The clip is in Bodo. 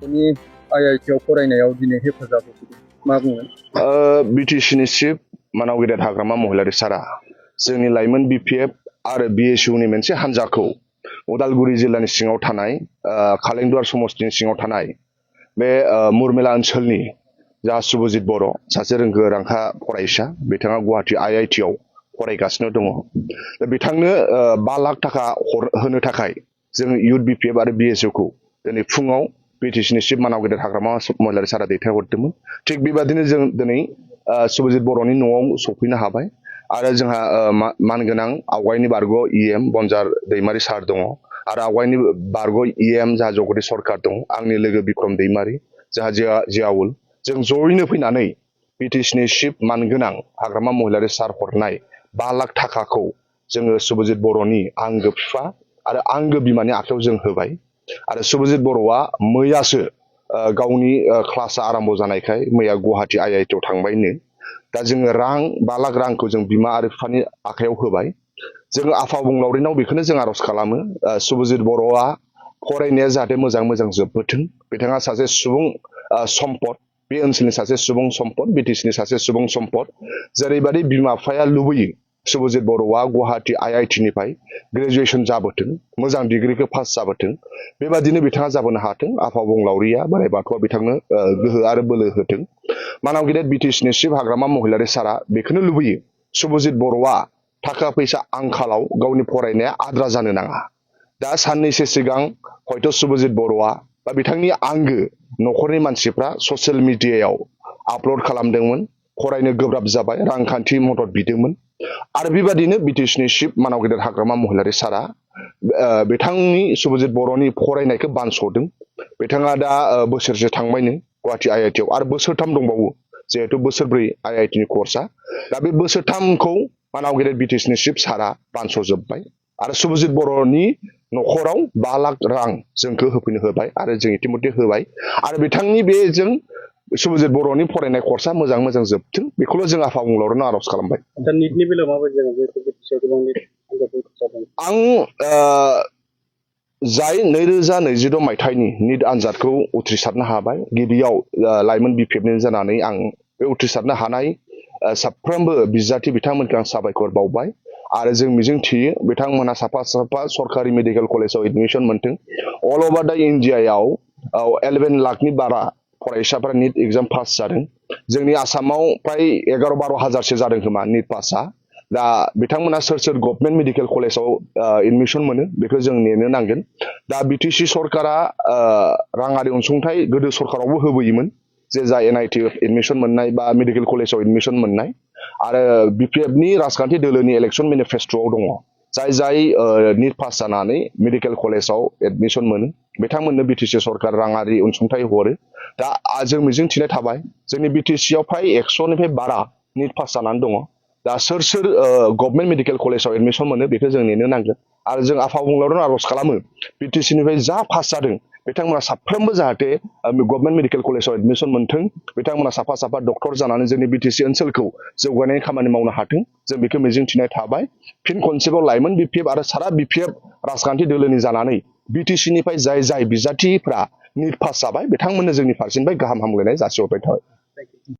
गथ'नि IIT आव फरायनायाव दिनै हेफाजाब होफैदों मा बुंगोन? बिटिसिनि चिफ मानाव गेदेर हाग्रामा महिलारि सारा जोंनि लाइमोन BPF आरो BSUनि मोनसे हान्जाखौ उदालगुरि जिल्लानि सिङाव थानाय खालेंदुवार समस्तिनि सिङाव थानाय बे मुरमेला ओनसोलनि जा सुबजित बर' सासे रोंगोरांखा फरायसा बिथाङा गुवाहाटी IIT आव फरायगासिनो दङ। दा बिथांनो 5 लाख थाखा होनो थाखाय जों इउथ BPF आरो BSU खौ दिनै फुङाव बिटिसिनि चिफ मानाव गेदेर हाग्रामा महिलारि सारा दैथायहरदोंमोन। थिग बेबादिनो जों दिनै सुबजित बर'नि न'आव सफैनो हाबाय आरो जोंहा मानगोनां आवगायनि बारग' EM बनजार दैमारि सार दङ आरो आवगायनि बारग' EM जाहा जगति सरकार दं, आंनि लोगो बिक्रम दैमारि, जाहा जियाउल, जों जयैनो फैनानै बिटिसिनि चिफ मानगोनां हाग्रामा महिलारि सार हरनाय 5 लाख थाखाखौ जोङो सुबजित बर'नि आंगो बिफा आरो आंगो बिमानि आखायाव जों होबाय आरो सुबजित बर'आ मैयासो गावनि क्लासआ आराम्भ जानायखाय मैया गुवाहाटी IIT आव थांबायनो। दा जोङो 5 लाख रांखौ जों बिमा आरो बिफानि आखायाव होबाय। जोङो आफा अबंलावरिनाव बेखौनो जों आर'ज खालामो सुबजित बर'आ फरायनाया जाहाथे मोजां जोबबोथों। बिथाङा सासे सुबुं सम्पद, बे ओनसोलनि सासे सुबुं सम्पद, बिटिसिनि सासे सुबुं सम्पद। जेरैबायदि बिमा बिफाया लुबैयो सुबजित बर'आ गुवाहाटी IIT निफ्राय ग्रेजुएसन जाबोथों, मोजां डिग्रीखौ पास जाबोथों, बेबादिनो बिथाङा जाबोनो हाथों। आफा अबंलावरिया बोराइ बाथौआ बिथांनो गोहो आरो बोलो होथों। मानाव गेदेर बिटिसिनि चिफ हाग्रामा महिलारि सारा बेखौनो लुबैयो सुबजित बर'आ थाखा फैसा आंखालाव गावनि फरायनाया आद्रा जानो नाङा। दा साननैसो सिगां हयथ' सुबजित बर'आ बा बिथांनि आंगो न'खरनि मानसिफ्रा ससियेल मिडियायाव आपल'ड खालामदोंमोन, फरायनो गोब्राब जाबाय, रांखान्थि मदद बिदोंमोन आरो बेबादिनो बिटिसिनि चिफ मानाव गेदेर हाग्रामा महिलारि सारा बिथांनि सुबजित बर'नि फरायनायखौ बानस'दों। बिथाङा दा बोसोरसे थांबायनो गुवाहाटी IIT आव आरो बोसोरथाम दंबावो, जिहेथु बोसोरब्रै IIT नि कर्सआ। दा बे बोसोरथामखौ मानाव गेदेर बिटिसिनि चिफ सारा बानस'जोब्बाय आरो सुबजित बर'नि न'खराव 5 लाख रां जोंखौ होफैनो होबाय आरो जों इतिमধ্যे होबाय आरो बिथांनि बेजों सुबजित बर'नि फरायनाय कर्सआ मोजां जोबथों, बेखौल' जों आफा अबंलावरिनाव आर'ज खालामबाय। दा निटनि बेलायाव माबायदि जागोन? गोबां निट आनजादफोर जादों। आं जाय 2022 मायथाइनि निट आनजादखौ उथ्रिसारनो हाबाय, गिबियाव लाइमोन BPFनि जानानै आं बे उथ्रिसारनो हानाय साफ्रोमबो बिजाथि बिथांमोनखौ आं साबायखर बावबाय आरो जों मिजिं थियो बिथांमोनहा साफा सरकारि मेडिकेल कलेजाव एडमिसन मोनथों। अल अभार दा इन्डियायाव 11 लाखनि बारा फरायसाफ्रा निट एग्जाम पास जादों। जोंनि आसामाव प्राय 11-12 हाजारसो जादों खोमा निट पासआ। दा बिथांमोना सोर गभर्नमेन्ट मेडिकेल कलेजाव एडमिसन मोनो बेखौ जों नेनो नांगोन। दा बिटिसि सरकारा राङारि अनसुंथाइ गोदो सरकारावबो होबोयोमोन, जे जा NIT एडमिसन मोननाय बा मेडिकेल कलेजाव एडमिसन मोननाय आरो BPFनि राजखान्थि दोलोनि इलेक्सन मेनिफेस्ट'आव दङ, जाय निट पास जानानै मेडिकेल कलेजाव एडमिसन मोनो बिथांमोननो बिटिसि सरकार राङारि अनसुंथाइ हरो। दा जों मिजिं थिनाय थाबाय जोंनि बिटिसिआव फ्राय 100निफ्राय बारा निट पास जानानै दङ। दा सोर गभर्नमेन्ट मेडिकेल कलेजाव एडमिसन मोनो बेखौ जों नेनो नांगोन आरो जों आफा अबंलावरिनाव आर'ज खालामो बिटिसिनिफ्राय जा पास जादों बिथांमोना साफ्रोमबो जाहाथे गभर्नमेन्ट मेडिकेल कलेजाव एडमिसन मोनथों, बिथांमोना साफा डक्टर जानानै जोंनि बिटिसि ओनसोलखौ जौगानायनि खामानि मावनो हाथों, जों बेखौ मिजिं थिनाय थाबाय। फिन खनसेबाव लाइमोन BPF आरो सारा BPF राजखान्थि दोलोनि जानानै बिटिसिनिफ्राय जाय बिजाथिफ्रा निट पास जाबाय बिथांमोननो जोंनि फारसेनिफ्राय गाहाम हामलायनाय जासिहरबाय थाबाय।